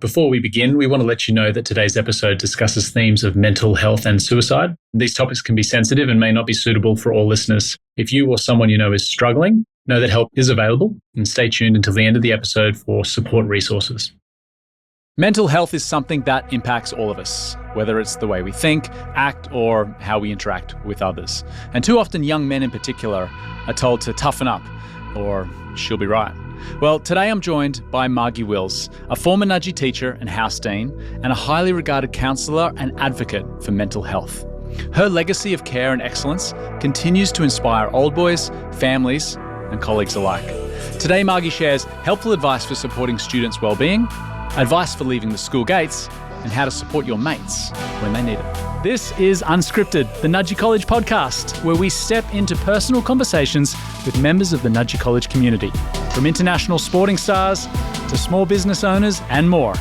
Before we begin, we want to let you know that today's episode discusses themes of mental health and suicide. These topics can be sensitive and may not be suitable for all listeners. If you or someone you know is struggling, know that help is available, and stay tuned until the end of the episode for support resources. Mental health is something that impacts all of us, whether it's the way we think, act, or how we interact with others. And too often young men in particular are told to toughen up, or she'll be right. Well, today I'm joined by Margie Wills, a former Nudgee teacher and house dean, and a highly regarded counsellor and advocate for mental health. Her legacy of care and excellence continues to inspire old boys, families, and colleagues alike. Today, Margie shares helpful advice for supporting students' wellbeing, advice for leaving the school gates, and how to support your mates when they need it. This is Unscripted, the Nudgee College Podcast, where we step into personal conversations with members of the Nudgee College community, from international sporting stars to small business owners and more.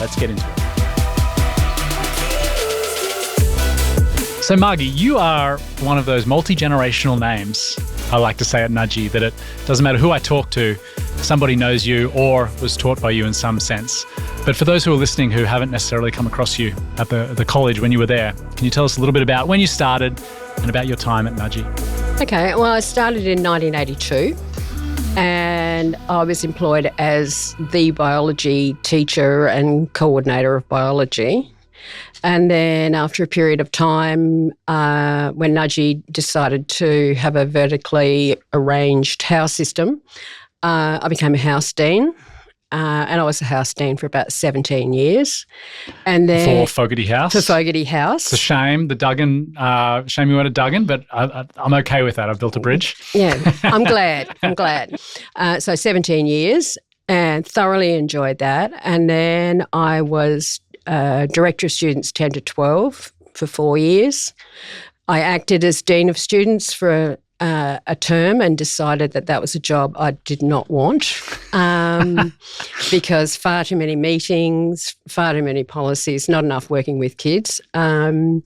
Let's get into it. So Margie, you are one of those multi-generational names, I like to say at Nudgee, that it doesn't matter who I talk to, somebody knows you or was taught by you in some sense. But for those who are listening who haven't necessarily come across you at the college when you were there, can you tell us a little bit about when you started and about your time at Nudgee? Okay, well, I started in 1982 and I was employed as the biology teacher and coordinator of biology. And then after a period of time, when Nudgee decided to have a vertically arranged house system, I became a house dean. And I was a house dean for about 17 years. And then for Fogarty House? For Fogarty House. It's a shame, the Duggan, shame you weren't at Duggan, but I'm okay with that. I've built a bridge. Yeah, I'm glad. So 17 years and thoroughly enjoyed that. And then I was Director of Students 10 to 12 for 4 years. I acted as Dean of Students for a term and decided that was a job I did not want because far too many meetings, far too many policies, not enough working with kids. And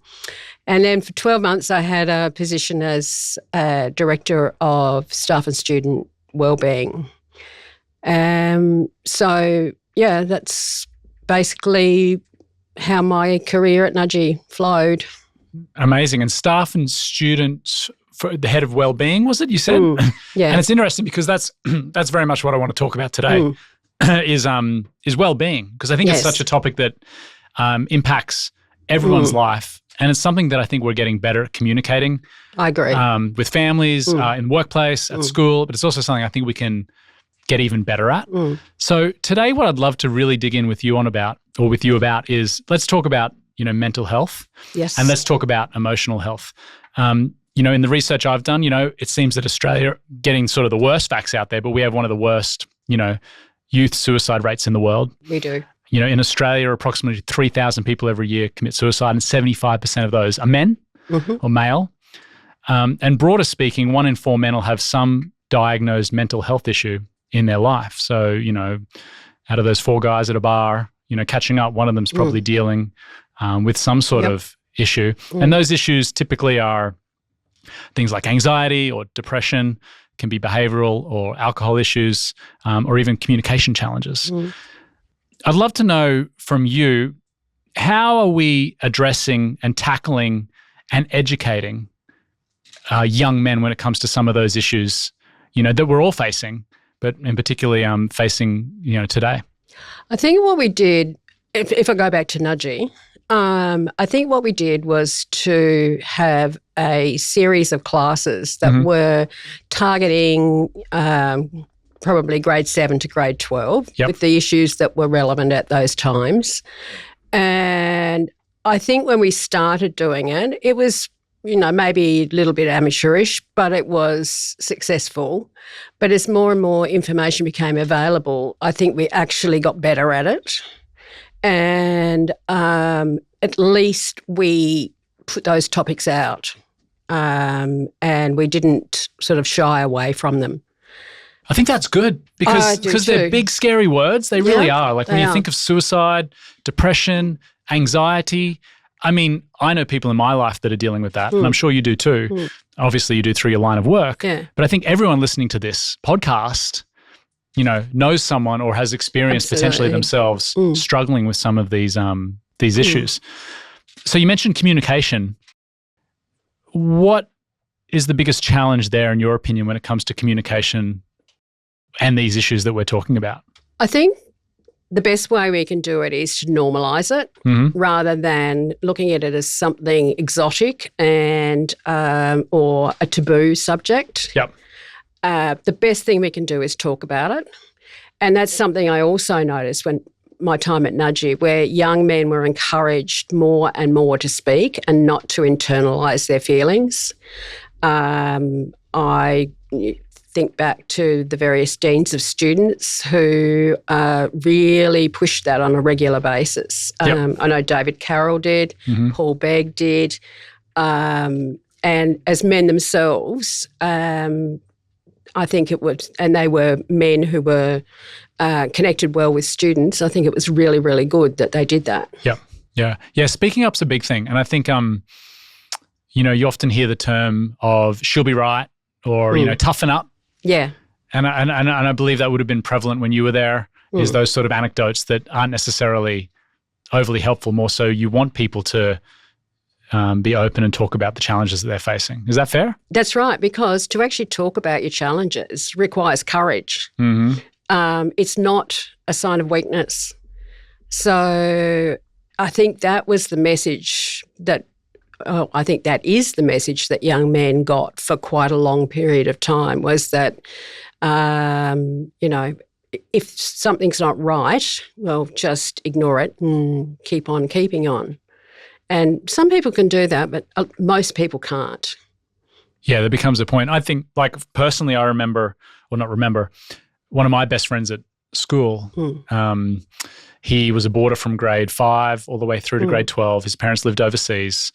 then for 12 months I had a position as Director of Staff and Student Wellbeing. So, yeah, that's basically how my career at Nudgee flowed. Amazing. And staff and students for the head of wellbeing, was it? You said, yeah. And it's interesting because that's very much what I want to talk about today. Is wellbeing, because I think it's such a topic that impacts everyone's life, and it's something that I think we're getting better at communicating. I agree. With families, in the workplace, at school, but it's also something I think we can get even better at. So today, what I'd love to really dig in with you about is let's talk about mental health. Yes. And let's talk about emotional health. In the research I've done, it seems that Australia getting sort of the worst facts out there, but we have one of the worst, youth suicide rates in the world. We do. In Australia, approximately 3,000 people every year commit suicide, and 75% of those are men or male. And broader speaking, 1 in 4 men will have some diagnosed mental health issue in their life. So, out of those 4 guys at a bar, catching up, one of them's probably dealing with some sort of issue. And those issues typically are things like anxiety or depression, can be behavioral or alcohol issues, or even communication challenges. I'd love to know from you, how are we addressing and tackling and educating young men when it comes to some of those issues, that we're all facing, but in particularly facing, today? I think what we did, if I go back to Nudgee, I think what we did was to have a series of classes that were targeting probably grade 7 to grade 12 with the issues that were relevant at those times. And I think when we started doing it, it was, maybe a little bit amateurish, but it was successful. But as more and more information became available, I think we actually got better at it. And at least we put those topics out and we didn't sort of shy away from them. I think that's good because they're big, scary words. They really are. Like when you think of suicide, depression, anxiety, I mean, I know people in my life that are dealing with that, and I'm sure you do too. Obviously, you do through your line of work. Yeah. But I think everyone listening to this podcast, knows someone or has experienced potentially themselves struggling with some of these issues. So you mentioned communication. What is the biggest challenge there, in your opinion, when it comes to communication and these issues that we're talking about? I think the best way we can do it is to normalise it rather than looking at it as something exotic and or a taboo subject. Yep. The best thing we can do is talk about it. And that's something I also noticed when my time at Nudgee, where young men were encouraged more and more to speak and not to internalise their feelings. I think back to the various deans of students who really pushed that on a regular basis. Yep. I know David Carroll did, Paul Begg did, and as men themselves, I think it would, and they were men who were connected well with students. I think it was really, really good that they did that. Yeah. Speaking up's a big thing, and I think you often hear the term of "she'll be right" or "toughen up." Yeah, and I believe that would have been prevalent when you were there. Is those sort of anecdotes that aren't necessarily overly helpful. More so, you want people to be open and talk about the challenges that they're facing. Is that fair? That's right, because to actually talk about your challenges requires courage. It's not a sign of weakness. So I think that was the message that, I think that is the message that young men got for quite a long period of time, was that, if something's not right, well, just ignore it and keep on keeping on. And some people can do that, but most people can't. Yeah, there becomes a point. I think, personally, I remember, one of my best friends at school. He was a boarder from grade 5 all the way through to grade 12. His parents lived overseas,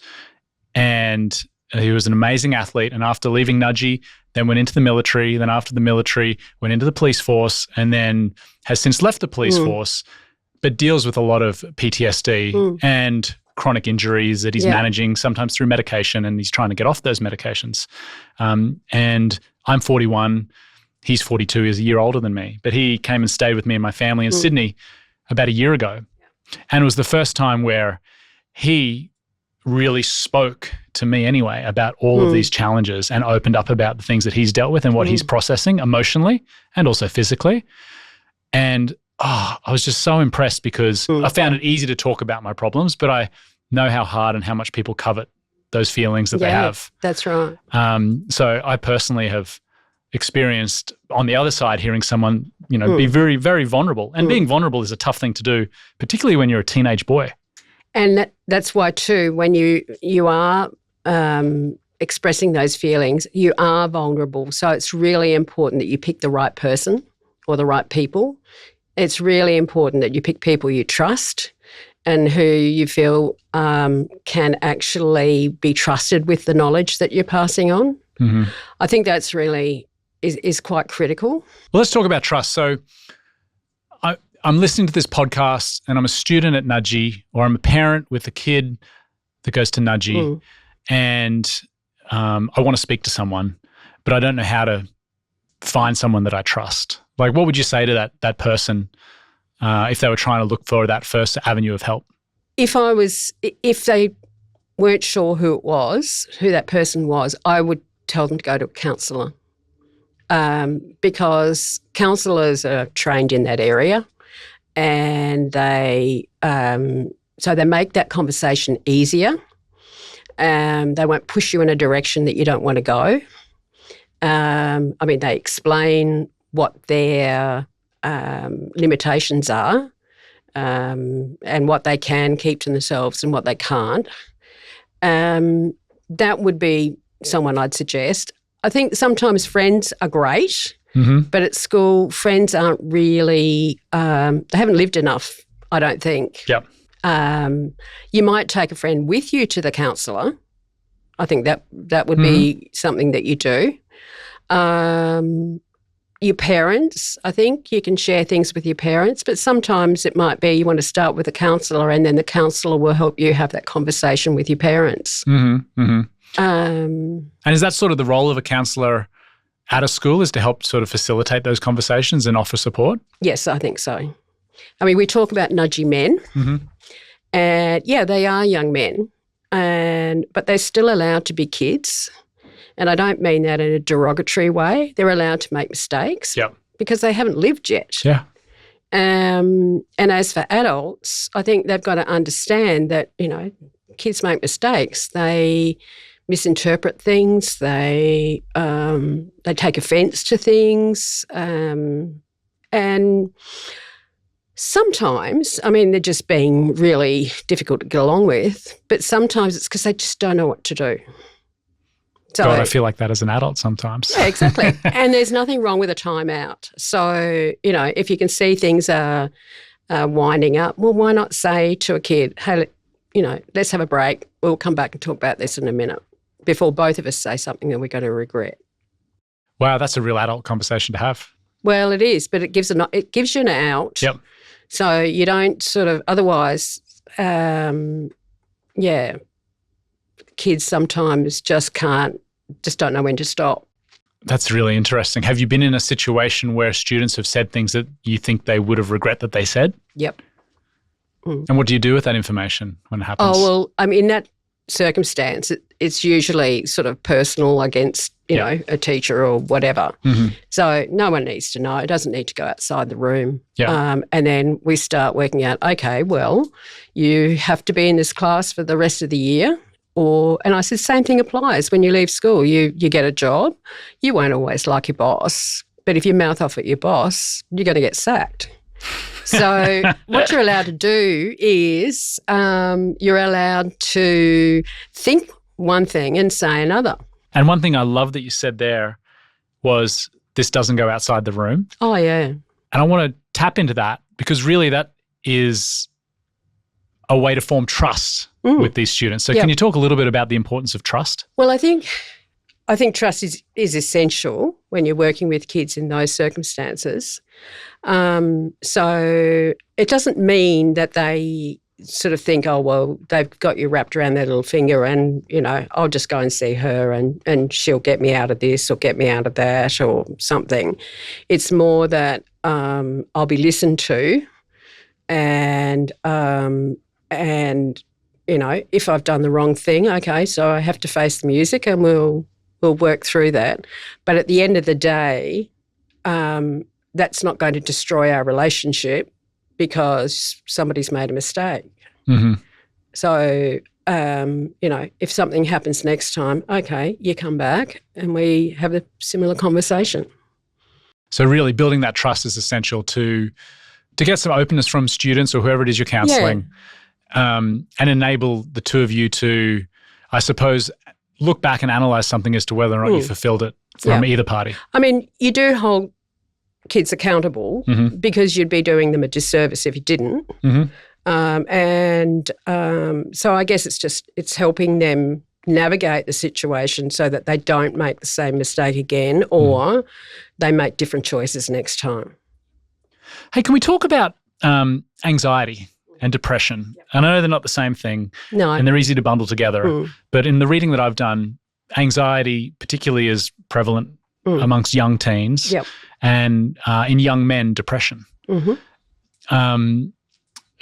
and he was an amazing athlete. And after leaving Nudgee, then went into the military. Then after the military, went into the police force, and then has since left the police force, but deals with a lot of PTSD and chronic injuries that he's managing, sometimes through medication, and he's trying to get off those medications. And I'm 41. He's 42. He's a year older than me. But he came and stayed with me and my family in Sydney about a year ago. And it was the first time where he really spoke to me anyway about all of these challenges and opened up about the things that he's dealt with and what he's processing emotionally and also physically. And I was just so impressed because I found it easy to talk about my problems, but I know how hard and how much people covet those feelings that they have. That's right. So I personally have experienced on the other side hearing someone, be very, very vulnerable. And being vulnerable is a tough thing to do, particularly when you're a teenage boy. And that's why too, when you are expressing those feelings, you are vulnerable. So it's really important that you pick the right person or the right people. It's really important that you pick people you trust and who you feel can actually be trusted with the knowledge that you're passing on. I think that's really is quite critical. Well, let's talk about trust. So I'm listening to this podcast and I'm a student at Nudgee, or I'm a parent with a kid that goes to Nudgee, and I want to speak to someone, but I don't know how to find someone that I trust. What would you say to that person if they were trying to look for that first avenue of help? If they weren't sure who that person was, I would tell them to go to a counsellor, because counsellors are trained in that area, and they make that conversation easier. They won't push you in a direction that you don't want to go. They explain what their limitations are, and what they can keep to themselves and what they can't. That would be someone I'd suggest. I think sometimes friends are great, but at school, friends aren't really, they haven't lived enough, I don't think. Yep. You might take a friend with you to the counsellor. I think that would be something that you do. Your parents, I think you can share things with your parents, but sometimes it might be you want to start with a counsellor, and then the counsellor will help you have that conversation with your parents. And is that sort of the role of a counsellor, at a school is to help sort of facilitate those conversations and offer support? Yes, I think so. I mean, we talk about nudgy men, and yeah, they are young men, but they're still allowed to be kids. And I don't mean that in a derogatory way. They're allowed to make mistakes because they haven't lived yet. Yeah. And as for adults, I think they've got to understand that, kids make mistakes. They misinterpret things. They take offence to things. And sometimes, I mean, they're just being really difficult to get along with, but sometimes it's because they just don't know what to do. So, God, I feel like that as an adult sometimes. Yeah, exactly. And there's nothing wrong with a timeout. So, if you can see things are winding up, well, why not say to a kid, hey, let's have a break. We'll come back and talk about this in a minute before both of us say something that we're going to regret. Wow, that's a real adult conversation to have. Well, it is, but it gives you an out. Yep. So you don't sort of, otherwise, kids sometimes just don't know when to stop. That's really interesting. Have you been in a situation where students have said things that you think they would have regret that they said? Yep. And what do you do with that information when it happens? Oh, well, I mean, in that circumstance, it's usually sort of personal against, a teacher or whatever. So no one needs to know. It doesn't need to go outside the room. And then we start working out, okay, well, you have to be in this class for the rest of the year. And I said, same thing applies when you leave school. You get a job. You won't always like your boss, but if you mouth off at your boss, you're going to get sacked. So what you're allowed to do is you're allowed to think one thing and say another. And one thing I love that you said there was this doesn't go outside the room. Oh, yeah. And I want to tap into that because really that is a way to form trust with these students. So can you talk a little bit about the importance of trust? Well, I think trust is essential when you're working with kids in those circumstances. So it doesn't mean that they sort of think, oh, well, they've got you wrapped around their little finger and, I'll just go and see her and she'll get me out of this or get me out of that or something. It's more that I'll be listened to and if I've done the wrong thing, okay, so I have to face the music and we'll work through that. But at the end of the day, that's not going to destroy our relationship because somebody's made a mistake. So, if something happens next time, okay, you come back and we have a similar conversation. So really building that trust is essential to get some openness from students or whoever it is you're counselling. And enable the two of you to, I suppose, look back and analyse something as to whether or not you fulfilled it from either party. I mean, you do hold kids accountable because you'd be doing them a disservice if you didn't. So I guess it's helping them navigate the situation so that they don't make the same mistake again or they make different choices next time. Hey, can we talk about anxiety and depression? And I know they're not the same thing. No. And they're easy to bundle together. But in the reading that I've done, anxiety particularly is prevalent amongst young teens and in young men, depression. In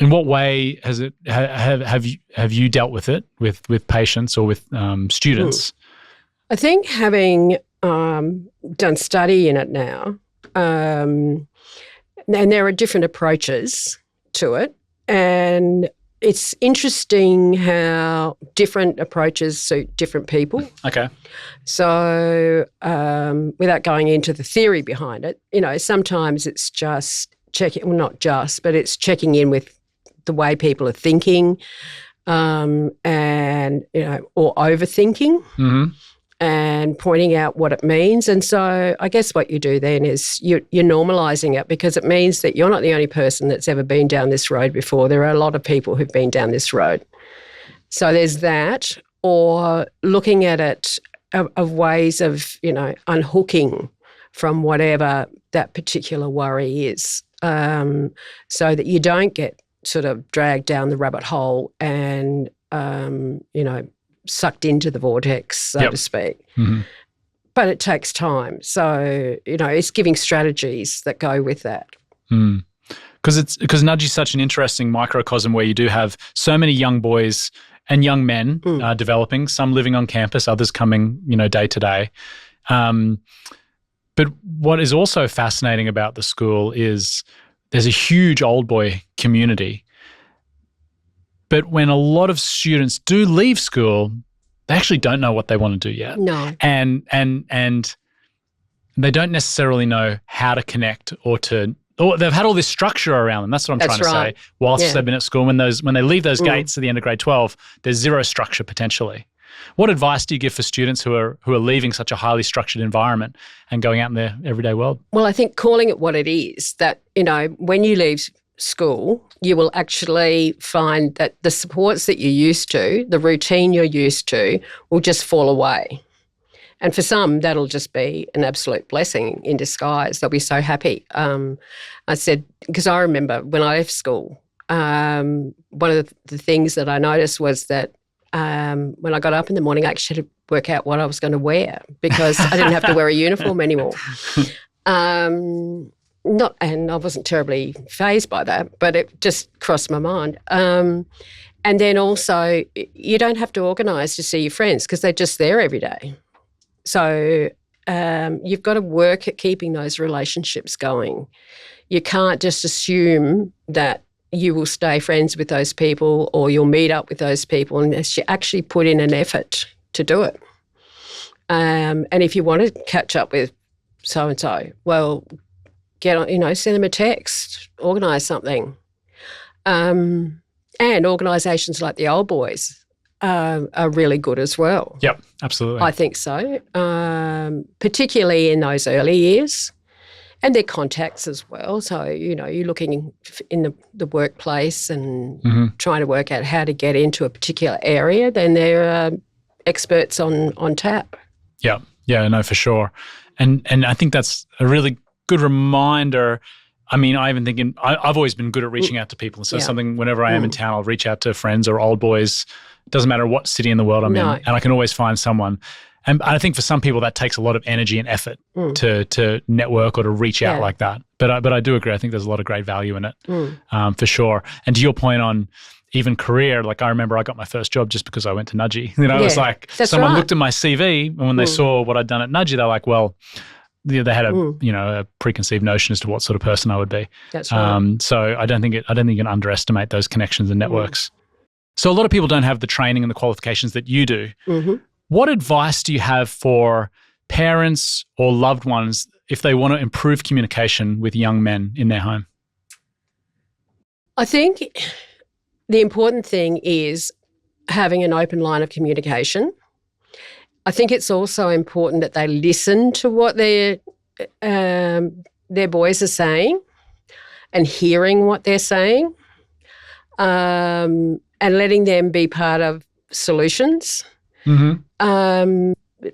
what way has it have you dealt with it with patients or with students? I think having done study in it now, and there are different approaches to it, and it's interesting how different approaches suit different people. Okay. So without going into the theory behind it, sometimes it's just checking, well, not just, but it's checking in with the way people are thinking and, or overthinking and pointing out what it means. And so I guess what you do then is you're normalising it because it means that you're not the only person that's ever been down this road before. There are a lot of people who've been down this road. So there's that, or looking at it of ways of, unhooking from whatever that particular worry is so that you don't get sort of dragged down the rabbit hole and, sucked into the vortex, so to speak. but it takes time. So, it's giving strategies that go with that. Because Nudgee is such an interesting microcosm where you do have so many young boys and young men developing, some living on campus, others coming, day to day. But what is also fascinating about the school is there's a huge old boy community. But when a lot of students do leave school, they actually don't know what they want to do yet. No. And they don't necessarily know how to connect or they've had all this structure around them. That's what I'm trying to say. Whilst they've been at school, when they leave those gates at the end of grade 12, there's zero structure potentially. What advice do you give for students who are leaving such a highly structured environment and going out in their everyday world? Well, I think calling it what it is, that, when you leave school, you will actually find that the supports that you're used to, the routine you're used to, will just fall away. And for some, that'll just be an absolute blessing in disguise. They'll be so happy. I said, because I remember when I left school, one of the things that I noticed was that when I got up in the morning, I actually had to work out what I was going to wear because I didn't have to wear a uniform anymore. And I wasn't terribly fazed by that, but it just crossed my mind. And then also, you don't have to organise to see your friends because they're just there every day. So you've got to work at keeping those relationships going. You can't just assume that you will stay friends with those people or you'll meet up with those people unless you actually put in an effort to do it. And if you want to catch up with so-and-so, well, get on, send them a text, organise something. And organisations like the Old Boys are really good as well. Yep, absolutely. I think so, particularly in those early years. And their contacts as well. So, you're looking in the workplace and trying to work out how to get into a particular area, then they're experts on tap. Yeah, no, for sure. And I think that's a really good reminder. I mean, I even think I've always been good at reaching out to people. So something, whenever I am in town, I'll reach out to friends or old boys. It doesn't matter what city in the world I'm in, and I can always find someone. And I think for some people that takes a lot of energy and effort to network or to reach out like that. But I do agree. I think there's a lot of great value in it for sure. And to your point on even career, like I remember I got my first job just because I went to Nudgee. It was like someone looked at my CV and when they saw what I'd done at Nudgee, they're like, well, they had a preconceived notion as to what sort of person I would be. That's right. So I don't think you can underestimate those connections and networks. So a lot of people don't have the training and the qualifications that you do. What advice do you have for parents or loved ones if they want to improve communication with young men in their home? I think the important thing is having an open line of communication. I think it's also important that they listen to what their boys are saying and hearing what they're saying and letting them be part of solutions.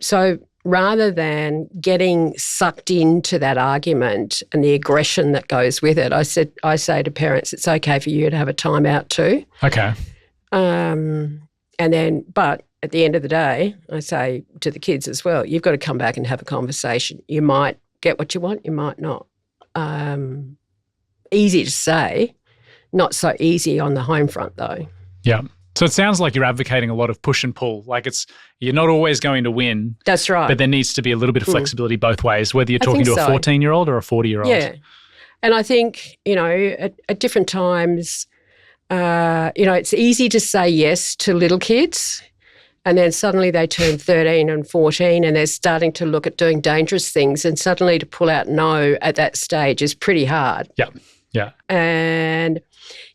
So rather than getting sucked into that argument and the aggression that goes with it, I say to parents, it's okay for you to have a timeout too. Okay. And then, but at the end of the day, I say to the kids as well, you've got to come back and have a conversation. You might get what you want, you might not. Easy to say, not so easy on the home front though. Yeah. So it sounds like you're advocating a lot of push and pull. Like you're not always going to win. That's right. But there needs to be a little bit of flexibility both ways, whether you're talking to a 14-year-old or a 40-year-old. Yeah. And I think, at different times, it's easy to say yes to little kids and then suddenly they turn 13 and 14 and they're starting to look at doing dangerous things and suddenly to pull out no at that stage is pretty hard. Yeah. And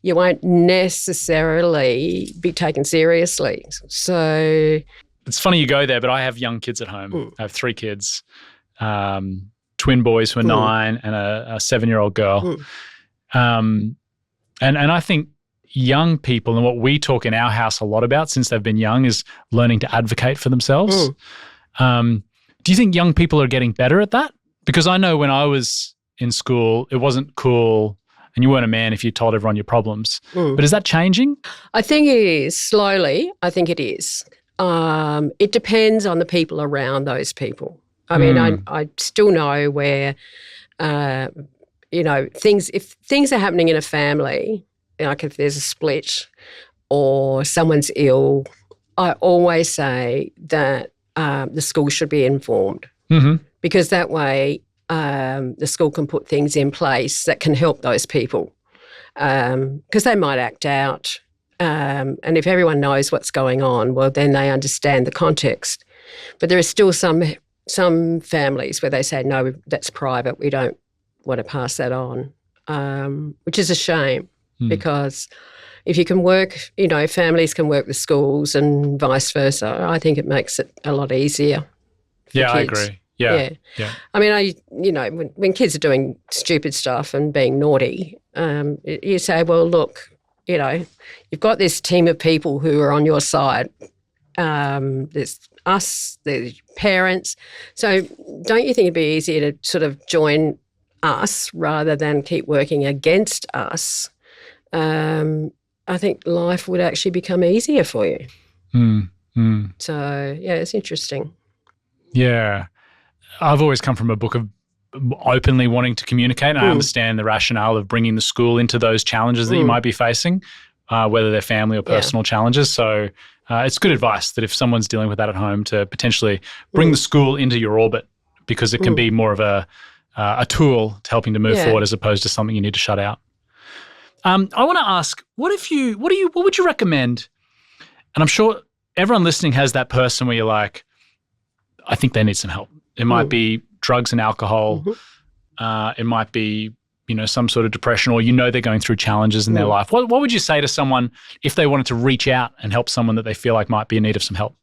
you won't necessarily be taken seriously. So it's funny you go there, but I have young kids at home. I have 3 kids, twin boys who are 9 and a 7-year-old girl. And I think young people, and what we talk in our house a lot about since they've been young, is learning to advocate for themselves. Do you think young people are getting better at that? Because I know when I was in school, it wasn't cool and you weren't a man if you told everyone your problems. But is that changing? I think it is, slowly. I think it is. It depends on the people around those people. I mean, I still know where, if things are happening in a family, like if there's a split or someone's ill, I always say that the school should be informed because that way the school can put things in place that can help those people because they might act out. And if everyone knows what's going on, well, then they understand the context. But there are still some families where they say, no, that's private. We don't want to pass that on, which is a shame because if you can work, families can work with schools and vice versa. I think it makes it a lot easier for kids. I agree. Yeah. I mean, when kids are doing stupid stuff and being naughty, you say, well, look, you've got this team of people who are on your side. There's us, there's parents. So don't you think it'd be easier to sort of join us rather than keep working against us? I think life would actually become easier for you. So, it's interesting. Yeah. I've always come from a book of openly wanting to communicate, and I understand the rationale of bringing the school into those challenges that you might be facing, whether they're family or personal challenges. So it's good advice that if someone's dealing with that at home to potentially bring the school into your orbit because it can be more of a tool to helping to move forward as opposed to something you need to shut out. I want to ask, what would you recommend? And I'm sure everyone listening has that person where you're like, I think they need some help. It might be drugs and alcohol. It might be, some sort of depression, or they're going through challenges in their life. What would you say to someone if they wanted to reach out and help someone that they feel like might be in need of some help?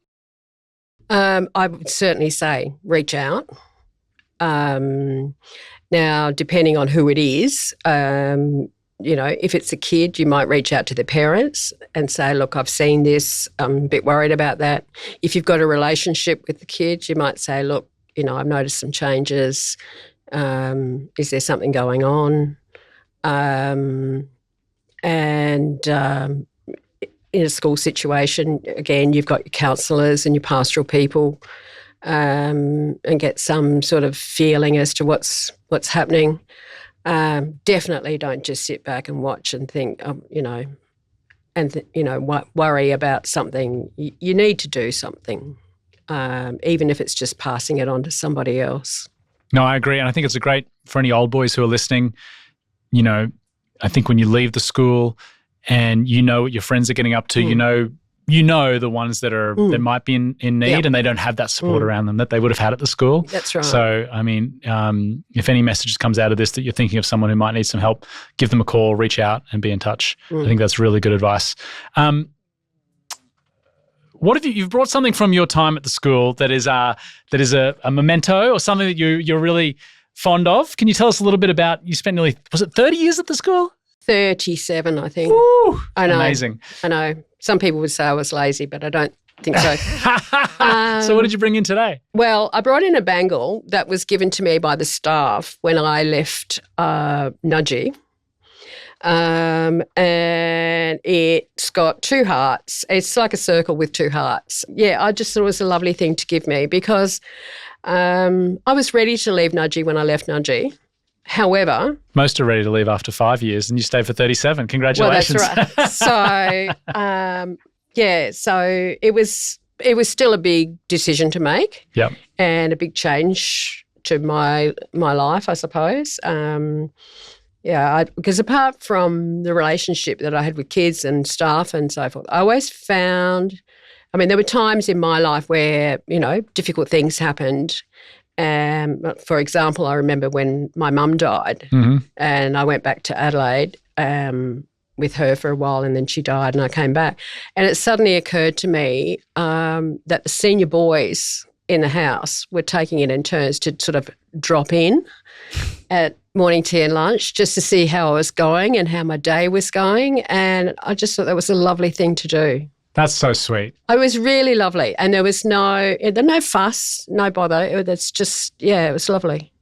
I would certainly say reach out. Now, depending on who it is, if it's a kid, you might reach out to the parents and say, look, I've seen this. I'm a bit worried about that. If you've got a relationship with the kids, you might say, look, I've noticed some changes. Is there something going on? And in a school situation, again, you've got your counsellors and your pastoral people and get some sort of feeling as to what's happening. Definitely don't just sit back and watch and think, worry about something. You need to do something, even if it's just passing it on to somebody else. No, I agree. And I think it's great for any old boys who are listening. I think when you leave the school and what your friends are getting up to, the ones that are that might be in need and they don't have that support around them that they would have had at the school. That's right. So, I mean, if any messages comes out of this that you're thinking of someone who might need some help, give them a call, reach out and be in touch. I think that's really good advice. What have you've brought something from your time at the school that is a memento or something that you're really fond of? Can you tell us a little bit about, you spent nearly, was it 30 years at the school? 37, I think. Woo, I know. Amazing. I know. Some people would say I was lazy, but I don't think so. So what did you bring in today? Well, I brought in a bangle that was given to me by the staff when I left Nudgee. And it's got 2 hearts. It's like a circle with 2 hearts. Yeah, I just thought it was a lovely thing to give me because I was ready to leave Nudgee when I left Nudgee. However, most are ready to leave after 5 years and you stayed for 37. Congratulations. Well, that's right. So it was still a big decision to make. Yep. And a big change to my life, I suppose. Because apart from the relationship that I had with kids and staff and so forth, I always found, there were times in my life where, difficult things happened. For example, I remember when my mum died and I went back to Adelaide with her for a while and then she died and I came back. And it suddenly occurred to me that the senior boys in the house were taking it in turns to sort of drop in at morning tea and lunch just to see how I was going and how my day was going. And I just thought that was a lovely thing to do. That's so sweet. It was really lovely. And there was no fuss, no bother. It was lovely.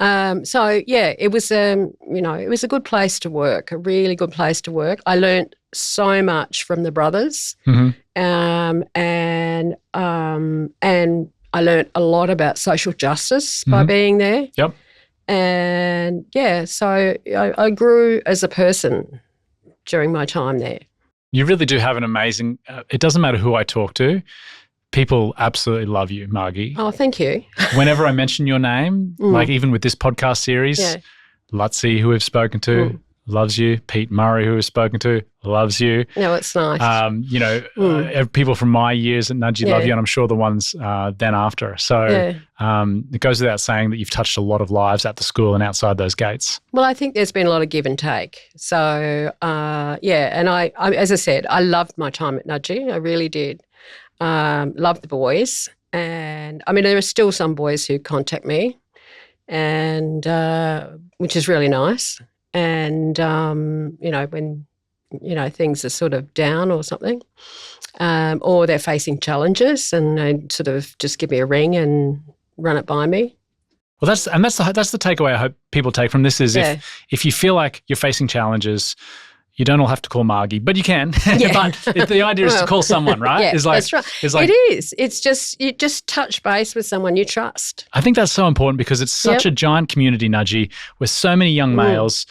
It was, it was a good place to work, a really good place to work. I learnt so much from the brothers. And I learned a lot about social justice by being there. Yep. And, so I grew as a person during my time there. You really do have an amazing it doesn't matter who I talk to. People absolutely love you, Margie. Oh, thank you. Whenever I mention your name, like even with this podcast series, Lutzi, who we've spoken to, loves you. Pete Murray, who we've spoken to, loves you. No, it's nice. People from my years at Nudgee love you, and I'm sure the ones then after. So it goes without saying that you've touched a lot of lives at the school and outside those gates. Well, I think there's been a lot of give and take. So, and I, as I said, I loved my time at Nudgee. I really did. Loved the boys. And, I mean, there are still some boys who contact me, and which is really nice. And, when, things are sort of down or something, or they're facing challenges and they sort of just give me a ring and run it by me. Well, that's the takeaway I hope people take from this is if you feel like you're facing challenges, you don't all have to call Margie, but you can. But the idea is to call someone, right? Yeah, that's right. It is. It's just, you just touch base with someone you trust. I think that's so important because it's such a giant community, Nudgee, with so many young males.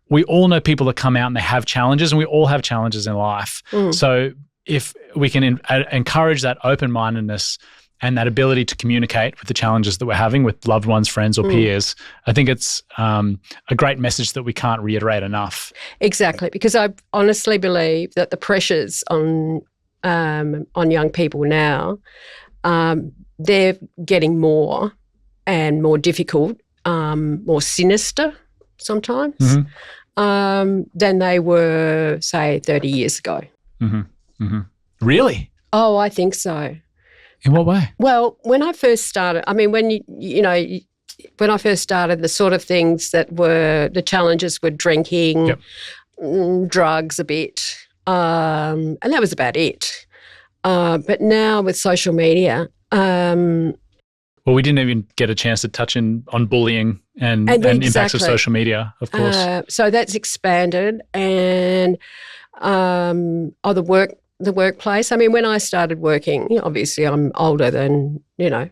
We all know people that come out and they have challenges, and we all have challenges in life. So if we can encourage that open-mindedness and that ability to communicate with the challenges that we're having with loved ones, friends or peers, I think it's a great message that we can't reiterate enough. Exactly, because I honestly believe that the pressures on young people now, they're getting more and more difficult, more sinister sometimes than they were, say, 30 years ago. Really? Oh, I think so. In what way? Well, when I first started, I mean, when I first started, the sort of things that were the challenges were drinking, drugs a bit, and that was about it. But now with social media, well, we didn't even get a chance to touch on bullying and impacts of social media, of course. So that's expanded, and the workplace. I mean, when I started working, obviously I'm older than, the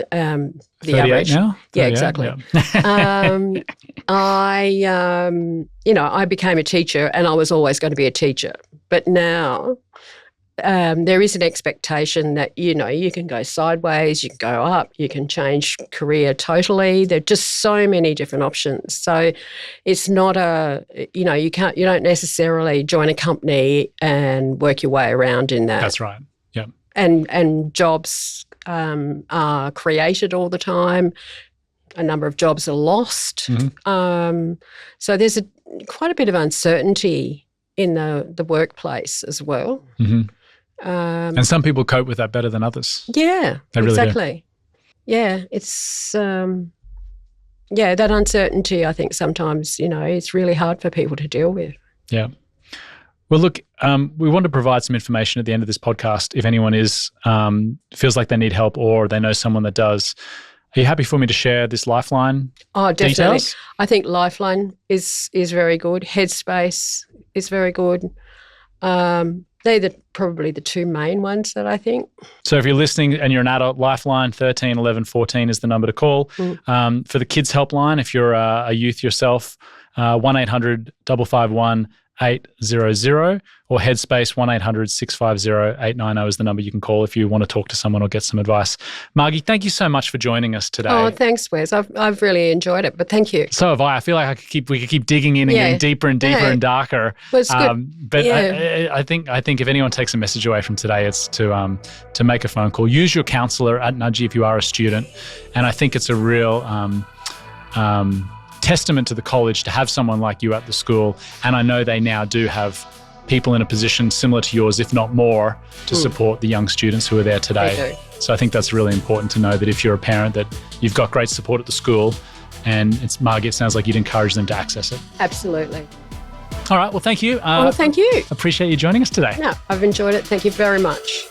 average. Now? Yeah, exactly. Yeah. I became a teacher, and I was always going to be a teacher. But now there is an expectation that, you can go sideways, you can go up, you can change career totally. There are just so many different options. So it's not you don't necessarily join a company and work your way around in that. That's right. Yeah. And jobs are created all the time. A number of jobs are lost. So there's quite a bit of uncertainty in the workplace as well. And some people cope with that better than others. Yeah, they really exactly. Do. Yeah, it's that uncertainty. I think sometimes it's really hard for people to deal with. Yeah. Well, look, we want to provide some information at the end of this podcast. If anyone feels like they need help or they know someone that does, are you happy for me to share this Lifeline? Oh, definitely. Details? I think Lifeline is very good. Headspace is very good. They're probably the two main ones that I think. So if you're listening and you're an adult, Lifeline 13 11 14 is the number to call. For the kids helpline, if you're a youth yourself, 1-800-551-800 or Headspace 1-800-650-890 is the number you can call if you want to talk to someone or get some advice. Margie, thank you so much for joining us today. Oh, thanks, Wes. I've really enjoyed it, but thank you. So have I. I feel like we could keep digging in and getting deeper and deeper and darker. Well, it's good. But I think if anyone takes a message away from today, it's to make a phone call. Use your counsellor at Nudgee if you are a student, and I think it's a real testament to the college to have someone like you at the school. And I know they now do have people in a position similar to yours, if not more, to support the young students who are there today. They do. So I think that's really important to know that if you're a parent, that you've got great support at the school. And Margie, it sounds like you'd encourage them to access it. Absolutely. All right. Well, thank you. Well, thank you. Appreciate you joining us today. No, I've enjoyed it. Thank you very much.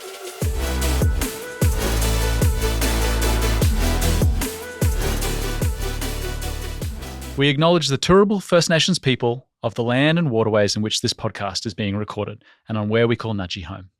We acknowledge the Turrbal First Nations people of the land and waterways in which this podcast is being recorded and on where we call Nudgee home.